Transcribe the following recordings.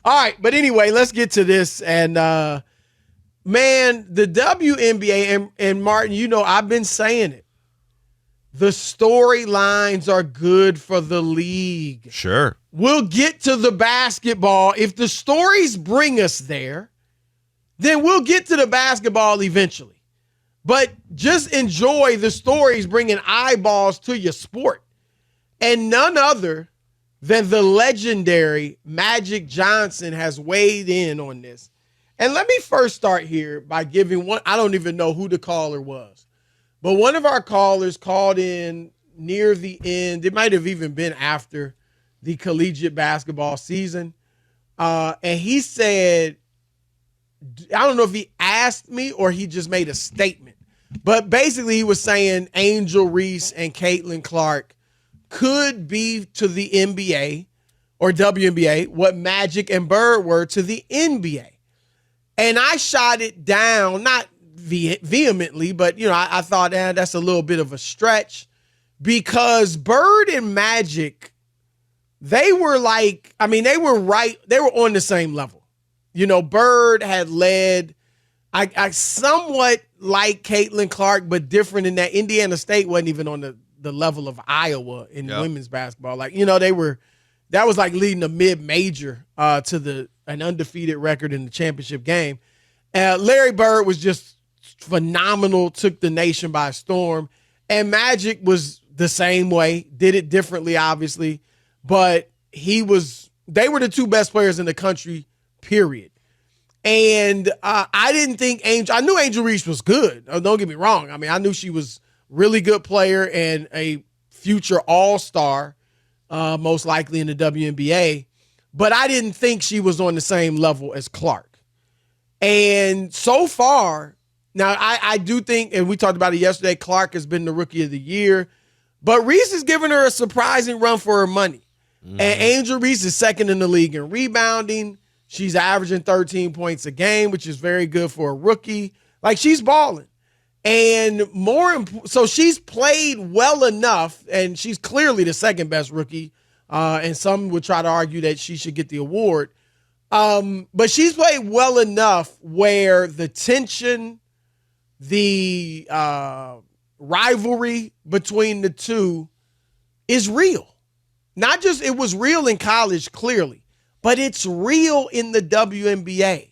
All right, but anyway, let's get to this. And man, the WNBA and Martin, you know, I've been saying it. The storylines are good for the league. Sure. We'll get to the basketball. If the stories bring us there, then we'll get to the basketball eventually. But just enjoy the stories bringing eyeballs to your sport. And none other than the legendary Magic Johnson has weighed in on this. And let me first start here by giving one. I don't even know who the caller was, but one of our callers called in near the end. It might have even been after the collegiate basketball season. And he said, I don't know if he asked me or he just made a statement, but basically he was saying Angel Reese and Caitlin Clark could be to the NBA or WNBA what Magic and Bird were to the NBA. And I shot it down, not vehemently, but, you know, I thought that's a little bit of a stretch because Bird and Magic, they were like, I mean, they were on the same level. You know, Bird had led, I somewhat like Caitlin Clark, but different in that Indiana State wasn't even on the level of Iowa in women's basketball. Like, you know, that was like leading a mid-major to an undefeated record in the championship game. Larry Bird was just phenomenal, took the nation by storm. And Magic was the same way, did it differently, obviously, but they were the two best players in the country, period. And I didn't think I knew Angel Reese was good. Don't get me wrong. I mean, I knew she was a really good player and a future all-star, most likely in the WNBA, but I didn't think she was on the same level as Clark. And so far, now I do think, and we talked about it yesterday, Clark has been the Rookie of the Year, but Reese has given her a surprising run for her money. Mm-hmm. And Angel Reese is second in the league in rebounding. She's averaging 13 points a game, which is very good for a rookie. Like, she's balling. And so she's played well enough, and she's clearly the second best rookie. And some would try to argue that she should get the award. But she's played well enough where the tension, the rivalry between the two is real. Not just it was real in college, clearly, but it's real in the WNBA.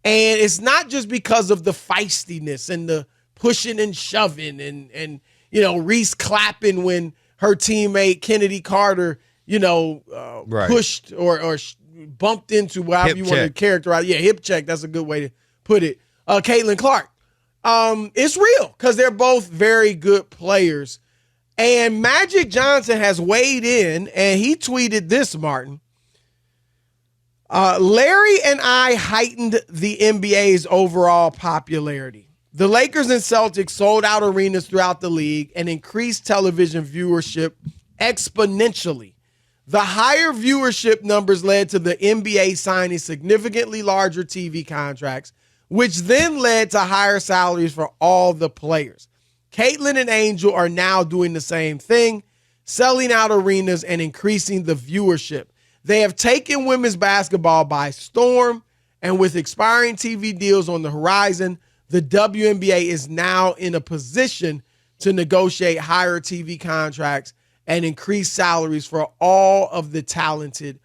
And it's not just because of the feistiness and the pushing and shoving and you know, Reese clapping when her teammate Kennedy Carter, you know, pushed or bumped into however you want to characterize. Yeah, hip check. That's a good way to put it. Caitlin Clark. It's real because they're both very good players. And Magic Johnson has weighed in, and he tweeted this, Martin. Larry and I heightened the NBA's overall popularity. The Lakers and Celtics sold out arenas throughout the league and increased television viewership exponentially. The higher viewership numbers led to the NBA signing significantly larger TV contracts, which then led to higher salaries for all the players. Caitlin and Angel are now doing the same thing, selling out arenas and increasing the viewership. They have taken women's basketball by storm, and with expiring TV deals on the horizon, the WNBA is now in a position to negotiate higher TV contracts and increase salaries for all of the talented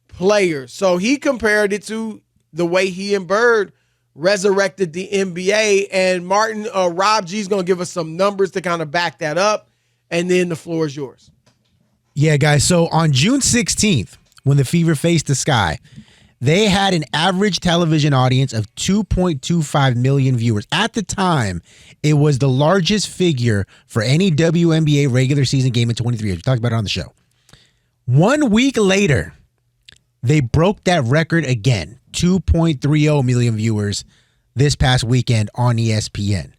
players. So he compared it to the way he and Bird resurrected the NBA. And Martin, Rob G's going to give us some numbers to kind of back that up, and then the floor is yours. Yeah, guys. So on June 16th, when the Fever faced the Sky, they had an average television audience of 2.25 million viewers. At the time, it was the largest figure for any WNBA regular season game in 23 years. We talked about it on the show. 1 week later, they broke that record again, 2.30 million viewers this past weekend on ESPN.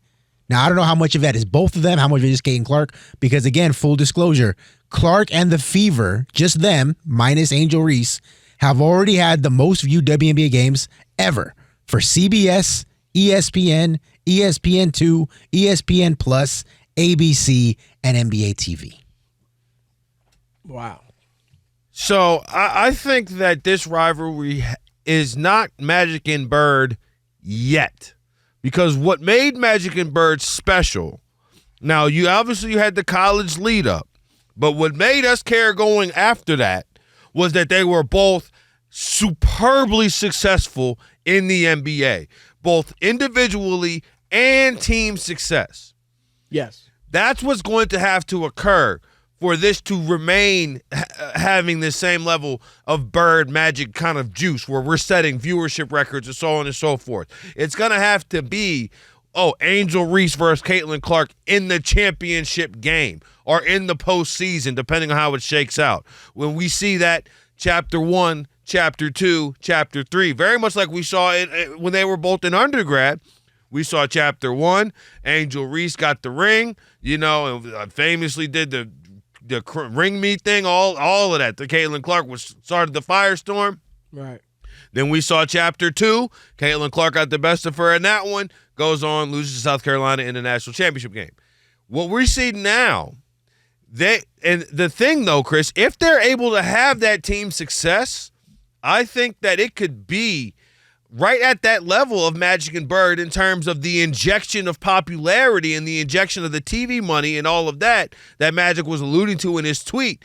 Now, I don't know how much of that is both of them, how much of it is Caitlin Clark, because again, full disclosure, Clark and the Fever, just them, minus Angel Reese, have already had the most viewed WNBA games ever for CBS, ESPN, ESPN2, ESPN Plus, ABC, and NBA TV. Wow. So I think that this rivalry is not Magic and Bird yet. Because what made Magic and Bird special, now you had the college lead up, but what made us care going after that was that they were both superbly successful in the NBA, both individually and team success. Yes. That's what's going to have to occur for this to remain having the same level of Bird Magic kind of juice where we're setting viewership records and so on and so forth. It's going to have to be, Angel Reese versus Caitlin Clark in the championship game or in the postseason, depending on how it shakes out. When we see that Chapter 1, Chapter 2, Chapter 3, very much like we saw it when they were both in undergrad. We saw Chapter 1, Angel Reese got the ring, and famously did the ring me thing, all of that. The Caitlin Clark started the firestorm. Right. Then we saw Chapter 2. Caitlin Clark got the best of her in that one. Goes on, loses to South Carolina in the national championship game. What we see now, and the thing though, Chris, if they're able to have that team success, I think that it could be right at that level of Magic and Bird in terms of the injection of popularity and the injection of the TV money and all of that Magic was alluding to in his tweet.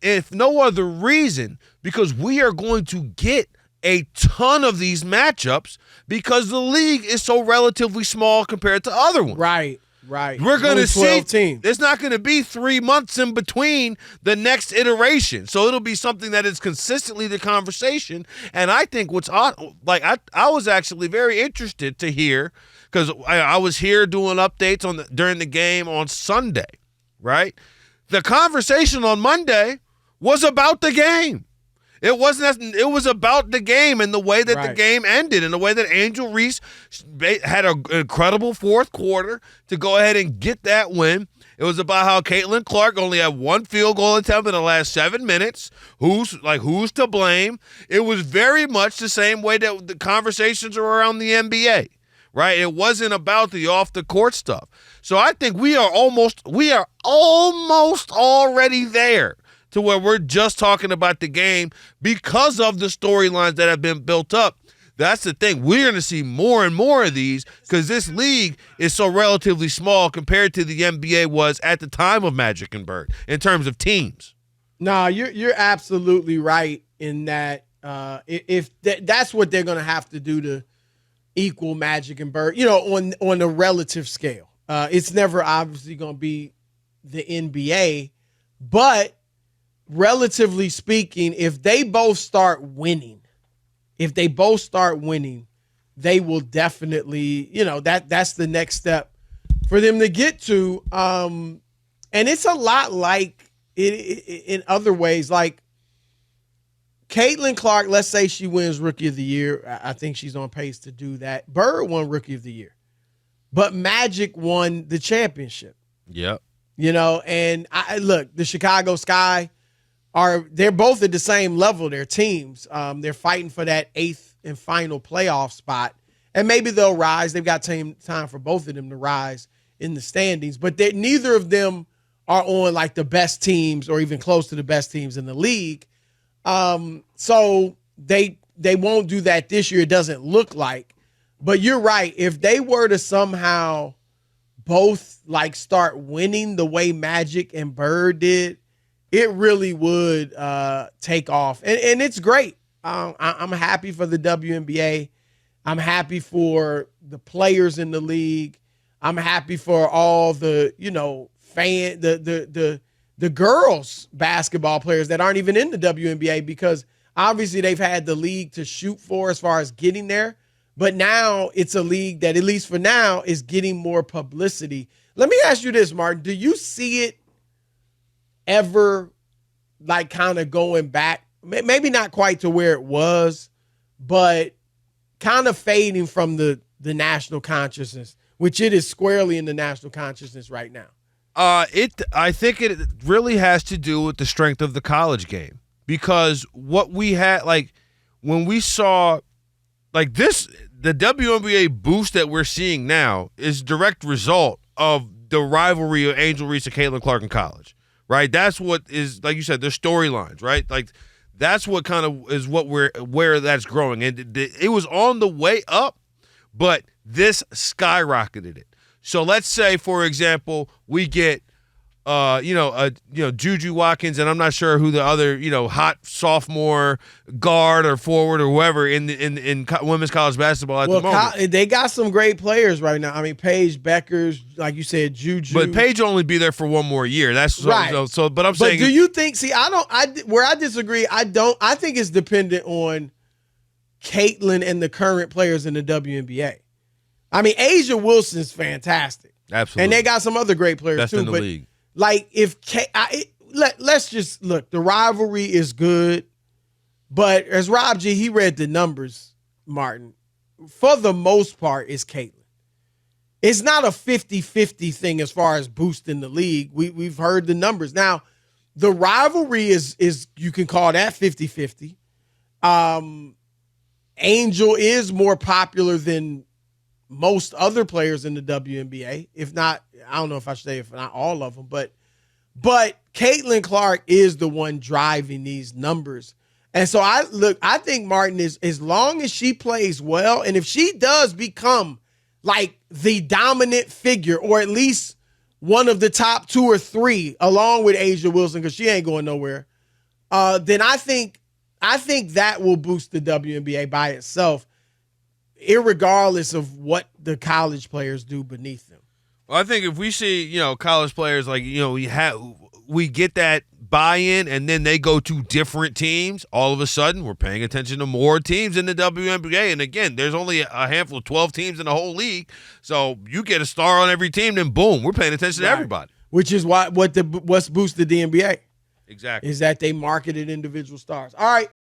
If no other reason, because we are going to get a ton of these matchups because the league is so relatively small compared to other ones. Right. We're going to see teams. There's not going to be 3 months in between the next iteration. So it'll be something that is consistently the conversation. And I think what's odd, I was actually very interested to hear, because I was here doing updates during the game on Sunday, right? The conversation on Monday was about the game. It wasn't. It was about the game and the way that the game ended and the way that Angel Reese had an incredible fourth quarter to go ahead and get that win. It was about how Caitlin Clark only had one field goal attempt in the last 7 minutes. Who's to blame? It was very much the same way that the conversations are around the NBA, right? It wasn't about the off the court stuff. So I think we are almost already there, to where we're just talking about the game because of the storylines that have been built up. That's the thing. We're going to see more and more of these because this league is so relatively small compared to the NBA was at the time of Magic and Bird in terms of teams. No, you're absolutely right in that. If that's what they're going to have to do to equal Magic and Bird, on a relative scale. It's never obviously going to be the NBA, but relatively speaking, if they both start winning, they will definitely, that's the next step for them to get to. And it's a lot like in other ways, like Caitlin Clark, let's say she wins Rookie of the Year. I think she's on pace to do that. Bird won Rookie of the Year, but Magic won the championship. Yep. And look, the Chicago Sky, they're both at the same level, their teams. They're fighting for that 8th and final playoff spot. And maybe they'll rise. They've got time for both of them to rise in the standings. But neither of them are on like the best teams or even close to the best teams in the league. So they won't do that this year, it doesn't look like. But you're right. If they were to somehow both start winning the way Magic and Bird did, it really would take off. And it's great. I'm happy for the WNBA. I'm happy for the players in the league. I'm happy for all the, the girls basketball players that aren't even in the WNBA, because obviously they've had the league to shoot for as far as getting there. But now it's a league that, at least for now, is getting more publicity. Let me ask you this, Martin. Do you see it ever kind of going back, maybe not quite to where it was, but kind of fading from the national consciousness, which it is squarely in the national consciousness right now? I think it really has to do with the strength of the college game, because what we had, when we saw this, the WNBA boost that we're seeing now is direct result of the rivalry of Angel Reese and Caitlin Clark in college, right? That's what is, like you said, the storylines, right? That's what kind of is what where that's growing. And it was on the way up, but this skyrocketed it. So let's say, for example, we get Juju Watkins, and I'm not sure who the other, hot sophomore guard or forward or whoever in women's college basketball at the moment. They got some great players right now. I mean, Paige Beckers, like you said, Juju. But Paige will only be there for one more year. That's right. But I'm saying. But do you think? See, where I disagree. I think it's dependent on Caitlin and the current players in the WNBA. I mean, Asia Wilson's fantastic. Absolutely. And they got some other great players Best too. in the league. Like, let's just look. The rivalry is good, but as Rob G, he read the numbers, Martin. For the most part, it's Caitlin. It's not a 50-50 thing as far as boosting the league. We've heard the numbers. Now, the rivalry is you can call that 50-50. Angel is more popular than most other players in the WNBA, if not, I don't know if I should say if not all of them, but Caitlin Clark is the one driving these numbers. And so I think Martin is, as long as she plays well, and if she does become like the dominant figure, or at least one of the top 2 or 3, along with Asia Wilson, because she ain't going nowhere, then I think that will boost the WNBA by itself, irregardless of what the college players do beneath them. Well, I think if we see, college players like, we get that buy-in and then they go to different teams, all of a sudden we're paying attention to more teams in the WNBA. And again, there's only a handful of 12 teams in the whole league. So you get a star on every team, then boom, we're paying attention to everybody. Which is what's boosted the NBA. Exactly. Is that they marketed individual stars. All right.